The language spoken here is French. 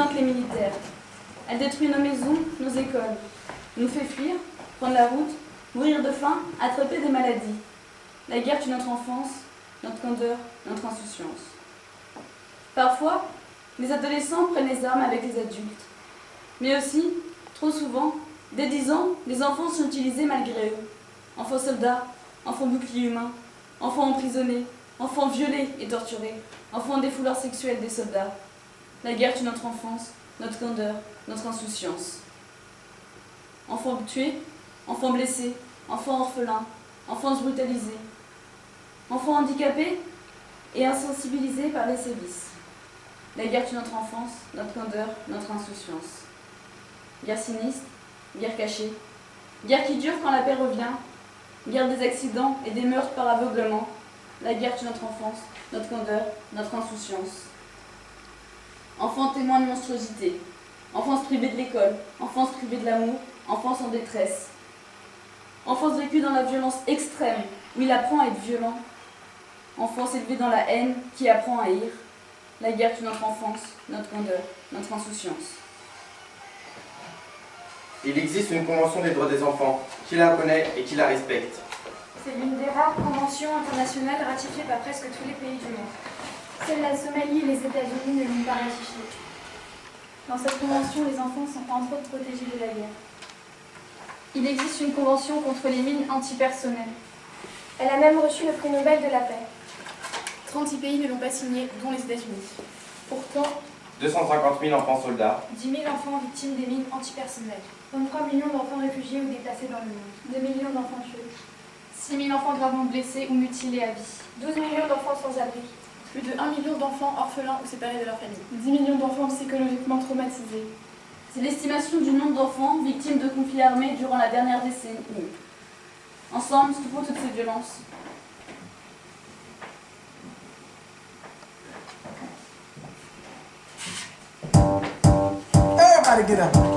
autant que les militaires. Elle détruit nos maisons, nos écoles, nous fait fuir, prendre la route, mourir de faim, attraper des maladies. La guerre tue notre enfance, notre candeur, notre insouciance. Parfois, les adolescents prennent les armes avec les adultes. Mais aussi, trop souvent, dès 10 ans, les enfants sont utilisés malgré eux. Enfants soldats, enfants boucliers humains, enfants emprisonnés, enfants violés et torturés, enfants défouleurs sexuels des soldats. La guerre tue notre enfance, notre candeur, notre insouciance. Enfants tués, enfants blessés, enfants orphelins, enfants brutalisés, enfants handicapés et insensibilisés par les sévices. La guerre tue notre enfance, notre candeur, notre insouciance. Guerre sinistre, guerre cachée, guerre qui dure quand la paix revient, guerre des accidents et des meurtres par aveuglement. La guerre tue notre enfance, notre candeur, notre insouciance. Enfants témoins de monstruosité, enfance privée de l'école, enfance privée de l'amour, enfance en détresse. Enfance vécue dans la violence extrême, où il apprend à être violent. Enfance élevée dans la haine, qui apprend à haïr. La guerre tue notre enfance, notre candeur, notre insouciance. Il existe une convention des droits des enfants, qui la reconnaît et qui la respecte. C'est l'une des rares conventions internationales ratifiées par presque tous les pays du monde. Seuls la Somalie et les États-Unis ne l'ont pas ratifiée. Dans cette convention, les enfants sont entre autres protégés de la guerre. Il existe une convention contre les mines antipersonnelles. Elle a même reçu le prix Nobel de la paix. 36 pays ne l'ont pas signée, dont les États-Unis. Pourtant, 250 000 enfants soldats, 10 000 enfants victimes des mines antipersonnelles. 23 millions d'enfants réfugiés ou déplacés dans le monde. 2 millions d'enfants tués. 6 000 enfants gravement blessés ou mutilés à vie. 12 millions d'enfants sans abri. Plus de 1 million d'enfants orphelins ou séparés de leur famille. 10 millions d'enfants psychologiquement traumatisés. C'est l'estimation du nombre d'enfants victimes de conflits armés durant la dernière décennie. Ensemble, stoppons toutes ces violences. Everybody get up.